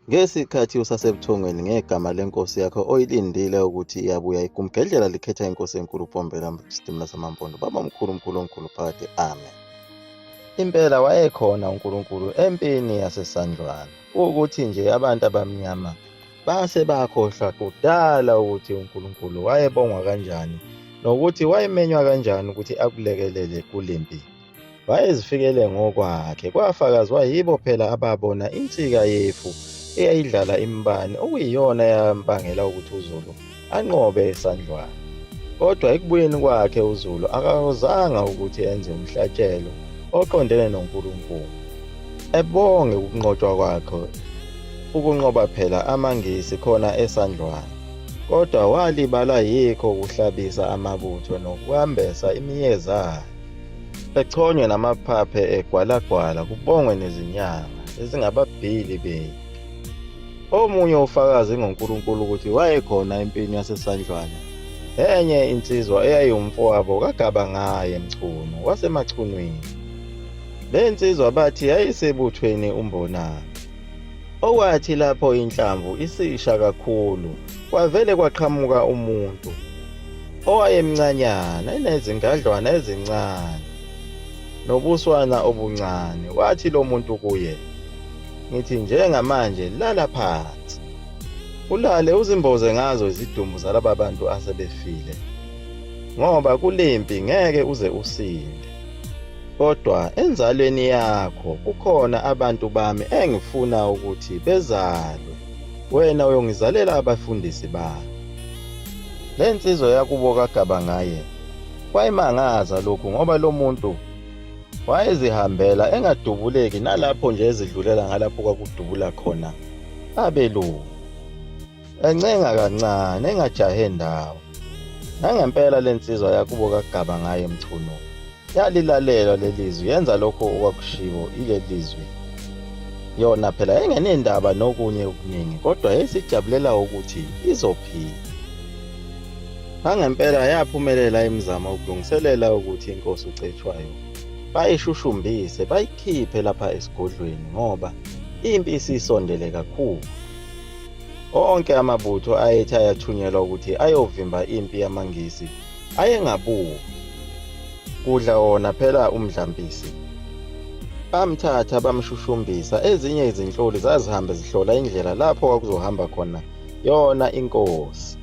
Ngesikhathi usasebuthongweni ngegama lenkosi yakho oyilindile ukuthi iyabuya igumgedlela likhetha inkosi enkulu uPombela sidimela samampondo baba mkhulu phakathi. Amen. Impela wayekhona uNkulunkulu empini yasesandlwana. Ukuthi nje abantu abamnyama base bakhohlwa kudala ukuthi uNkulunkulu wayebongwa kanjani nokuthi wayemenywa kanjani ukuthi akulekelele kulempi. Wayezifikele ngokwakhe kwafakazwa yibo phela ababona insika yefu eyayidlala imbane okuyiyona yambangela ukuthi uZulu anqobe esandlwana. Kodwa ekubuyeni kwakhe uZulu akazange ukuthi enze umhlatshelo oqondene noNkulunkulu. Ebonge ukunqotshwa kwakhe ukunqoba phela amangisi khona esandlwana. Kodwa walibala yikho ukuhlabisa amabutho nokuhambesa imiyezana. Echonywe namaphaphe egwalagwala kubongwe nezinyanga ezingababhili bethu. Omunye ufakazi ngoNkulunkulu ukuthi wayekhona empini yasesandlwana enye insizwa eyayumfowabo kaGabangaye emchuno wasemachunweni. Le nsizwa bathi yayisebuthweni umbonana. Okwathi lapho inhlamvu isisha kakhulu kwavele kwaqhamuka umuntu owayemncanyana enezingadlwana ezincane nobuswana obuncane. Wathi lo muntu kuye, ngithi njengamanje lala phansi ulale uzimboze ngazo izidumbu zalaba bantu asebefile, ngoba kulempi ngeke uze usinde. Kodwa enzalweni yakho kukhona abantu bami engifuna ukuthi bezalwe, wena uyongizalela abafundisi bami. Le nsizwa yakubo kaGabangaye wayimangaza lokhu ngoba lo muntu wayezihambela engadubuleki nalapho nje ezidlulela ngalapho kwakudubula khona abelungu, encenga kancane engajahe ndawo. Nangempela le nsizwa yakubo kaGabangaye emchuno yalilalela lelizwi yenza lokho okwakushiwo ile lizwi. Yona phela engenendaba nokunye okuningi kodwa yesijabulela ukuthi izophila. Nangempela yaphumelela imizamo ukulungiselela ukuthi inkosi Ucetshwayo bayishushumbise bayikhiphe lapha esigodlweni ngoba impi isisondele kakhulu. Onke amabutho ayethi ayathunyelwa ukuthi ayovimba impi yamangisi ayengabuki. Kudla wona phela umdlampisi. Bamthatha bamshushumbisa, ezinye izinhloli zazihambe zihlola indlela lapho kwakuzohamba khona yona inkosi.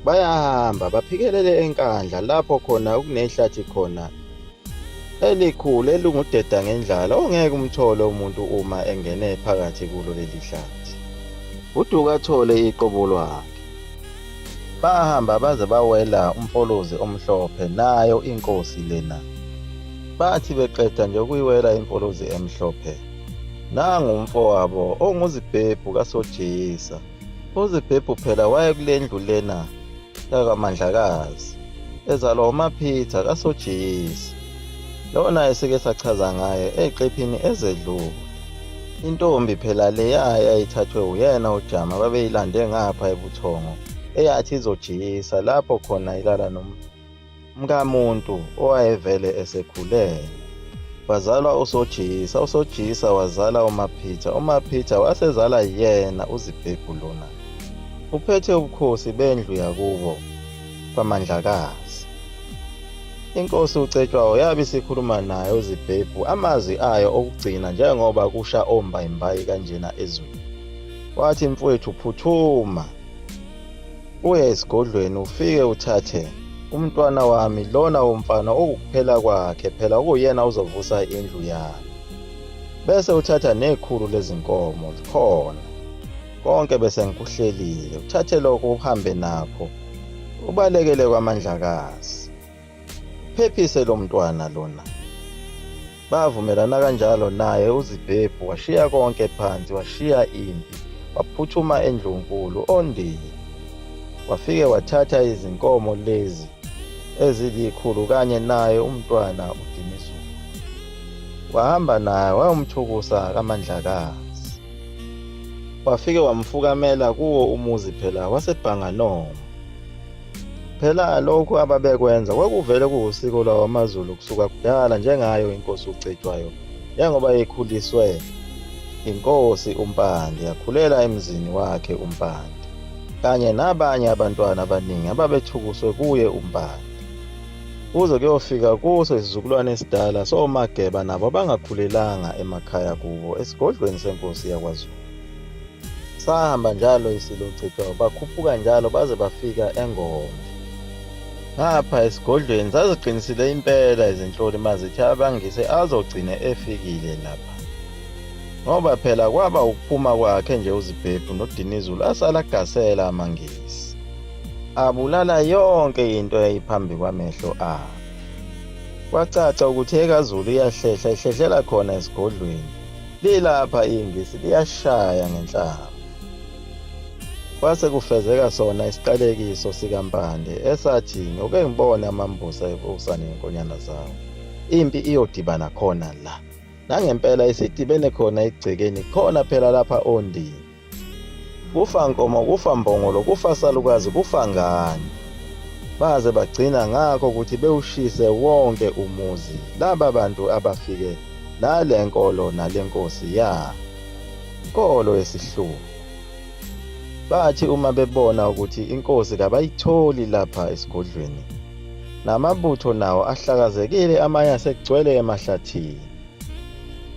Bayahamba baphikelele enkandla lapho khona okunehlathi khona elikhulu elingudeda ngendlala ongeke umthole umuntu uma engene phakathi kulo leli hlathi. Uduka athole iqobo lwakhe. Bahamba baze bawela umfolozi omhlophe nayo inkosi lena. Bathi beqeda nje ukuyiwela imfolozi emhlophe, nangu umfowabo onguzibhebhu kaSojisa. UZibhebhu phela waye kule ndlu lena kaMandlakazi ezalwa uMaphitha kaSojisa. Lona esike sachaza ngaye eqephini ezedlule. Intombi phela leya yayithathwe uyena uJama babeyilande ngapha ebuthongo eyathi izojiyisa lapho khona ilala nomkamuntu owayevele esekhulene. Wazalwa uSojisa, uSojisa wazala uMaphitha, uMaphitha wasezala yena uZibhebhu lona uphethe ubukhosi bendlu yakubo kwaMandlakazi. Inkosi Ucetshwayo yabe isikhuluma naye uZibhebhu amazwi ayo okugcina njengoba kusha ombayimbayi kanjena ezweni. Wathi mfowethu phuthuma uye esigodlweni ufike uthathe umntwana wami lona womfana okukuphela kwakhe phela kuyena uzovusa indlu yami. Bese uthatha nekhulu lezinkomo khona konke bese ngikuhlelile, uthathe lokho uhambe nakho ubalekele kwaMandlakazi. Phephise lo mntwana lona. Bavumelana kanjalo naye uZibhebhu washiya konke phansi, washiya impi, waphuthuma endlunkulu ondini. Wafike wathatha izinkomo lezi ezilikhulu kanye naye umntwana uDinizulu. Wahamba naye wayomthukusa kaMandlakazi. Wafike wamfukamela kuwo umuzi phela wasebhanganoma. Phela lokhu ababekwenza kwakuvele kuwusiko lwamaZulu kusuka kudala njengayo inkosi Ucetshwayo njengoba ekhuliswe Inkosi uMpande yakhulela emzini wakhe uMpande, kanye nabanye abantwana abaningi ababethukuswe kuye uMpande. Kuze kuyofika kuso isizukulwane esidala soMageba nabo abangakhulelanga emakhaya kubo esigodlweni senkosi yakwaZulu. Sahamba njalo isiLucetshwayo bakhuphuka njalo baze bafika eNgombe. Ngapha esigodlweni zaziqinisile impela izinhloli mazithi amangisi azogcine efikile lapha, ngoba phela kwaba ukuphuma kwakhe nje uZibhebhu noDinizulu asala agasela amangisi, abulala yonke into eyayiphambi kwamehlo abo. Kwacaca ukuthi ekaZulu iyahlehla ihlehlela khona esigodlweni, lilapha ingisi liyashaya ngenhlamba. Kwase kufezeka sona isiqalekiso sikaMpande esathi ngoke ngibone amambusa evusa nenkonyana zawo, impi iyodibana khona la. Nangempela isidibene khona egcekeni khona phela lapha ondini. Kufa nkomo, kufa mbongolo, kufa salukazi, kufa ngane. Baze bagcina ngakho ukuthi bewushise wonke umuzi laba bantu abafike nale nkolo nale nkosi ya nkolo yesihluku. Bathi uma bebona ukuthi inkosi kabayitholi lapha esigodlweni, namabutho nawo ahlakazekile, amanye asegcwele emahlathini,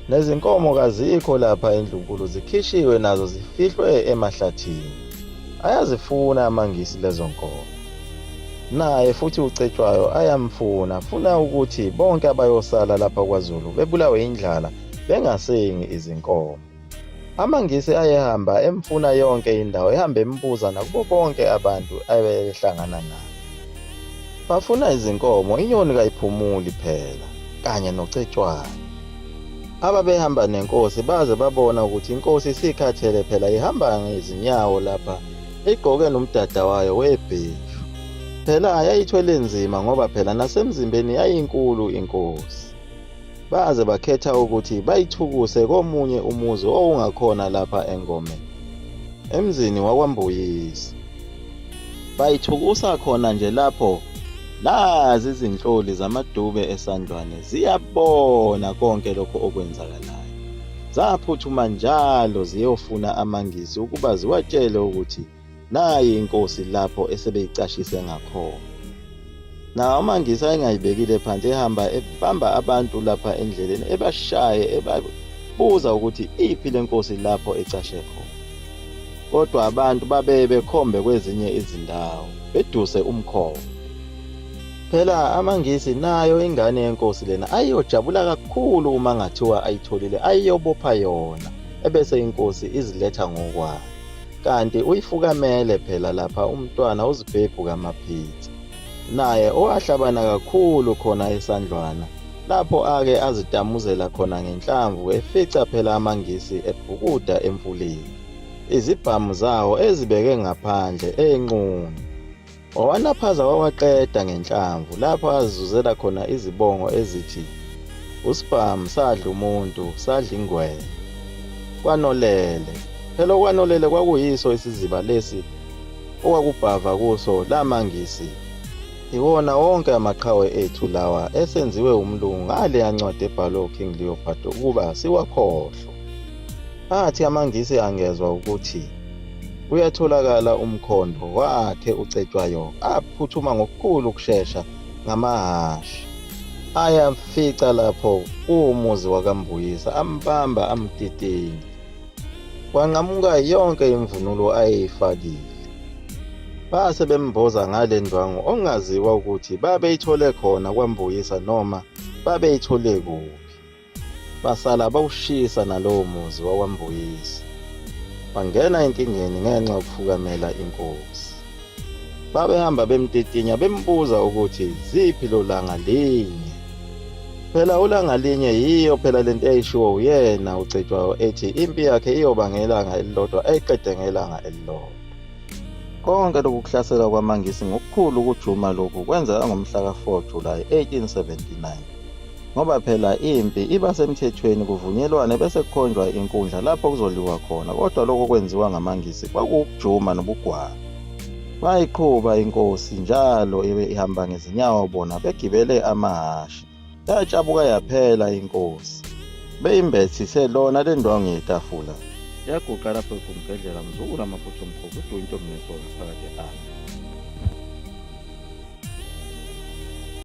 nezinkomo kazikho lapha eNdlunkulu, zikhishiwe nazo zifihlwe emahlathini. Ayazifuna amangisi lezo nkomo, naye futhi uCetshwayo ayamfuna, funa ukuthi bonke abayosala lapha kwaZulu bebulawe indlala bengasengi izinkomo. Amangisi ayehamba emfuna yonke indawo, ehamba embuza nakubo bonke abantu abehlangana nabo. Bafuna izinkomo, inyoni kayiphumuli phela, kanye noCetshwayo. Ababehamba nenkosi baze babona ukuthi inkosi isikhathele phela ihamba ngezinyawo lapha, igqoke nomdada wayo webheshu. Phela yayithwele nzima ngoba phela nasemzimbeni yayinkulu inkosi. Baze bakhetha ukuthi bayithukuse komunye umuzi owungakhona lapha eNgome, emzini wakwaMbuyisa. Bayithukusa khona nje lapho nazi izinhloli zamadube esandlwane ziyabona konke lokho okwenzakalayo. Zaphuthuma njalo ziyofuna amangisi ukuba ziwatshele ukuthi nayi inkosi lapho esebeyicashise ngakhona. Na amangisi ayengayibekile phansi, ehamba ebamba abantu lapha endleleni, ebashaye, ebabuza ukuthi iphi le nkosi lapho ecashe khona. Kodwa abantu babe bekhombe kwezinye izindawo beduse umkhombe. Phela amangisi nayo ingane yenkosi lena ayiyojabula kakhulu uma ngathiwa ayitholile, ayiyobopha yona, ebese inkosi iziletha ngokwayo. Kanti uyifukamele phela lapha umntwana uZibhebhu kaMapitsa, naye owahlabana kakhulu khona esandlwana, lapho ake azitamuzela khona ngenhlamvu, efica phela amangisi ebhukuda emfuleni, izibhamu zawo ezibeke ngaphandle enqunu. Owanaphaza wawaqeda ngenhlamvu, lapho azizuzela khona izibongo ezithi usibhamu sadla umuntu, sadla ingwenya. Kwanolele phela, kwanolele kwakuyiso isiziba lesi okwakubhava kuso lamangisi. Iwona wonke amaqhawe ethu lawa esenziwe umlungu ngale yancwadi ebhalwe uKing Leopold ukuba siwakhohlwe. Athi amangisi angezwa ukuthi uyatholakala umkhondo wakhe uCetshwayo, aphuthuma ngokukhulu ukushesha ngamahhashi, ayamfica lapho umuzi wakaMbuyisa, ambamba amtitinya. Kwanqamuka yonke imvunulo ayeyifakile. Base bemboza ngale ndwangu ongaziwa ukuthi babeyithole khona kwaMbuyisa noma babeyithole kuphi. Basala bawushisa nalowo muzi wakwaMbuyisa, bangena enkingeni ngenxa yokufukamela inkosi. Babehamba bemtitinya bembuza ukuthi ziphi lo langa linye. Phela ulanga linye yiyo phela lento eyishiwo uyena uCetshwayo ethi impi yakhe iyoba ngelanga elilodwa, ayiqede ngelanga elilodwa. Konke lokhu kuhlasela kwamangisi ngokukhulu ukujuma lokhu kwenzeka ngomhla ka-4 July 1879, ngoba phela impi iba semthethweni, kuvunyelwane bese kukhonjwa inkundla lapho kuzoliwa khona. Kodwa lokho kwenziwa ngamangisi kwakukujuma nobugwala. Bayiqhuba inkosi njalo ihamba ngezinyawo, bona begibele amahhashi. Yatshabuka yaphela inkosi. beyimbethise lona le ndwangu yetafula yaguqa lapho kumgedlela mzukulu amaphutha omkhulu ukuthi uyintombi nesona phakathi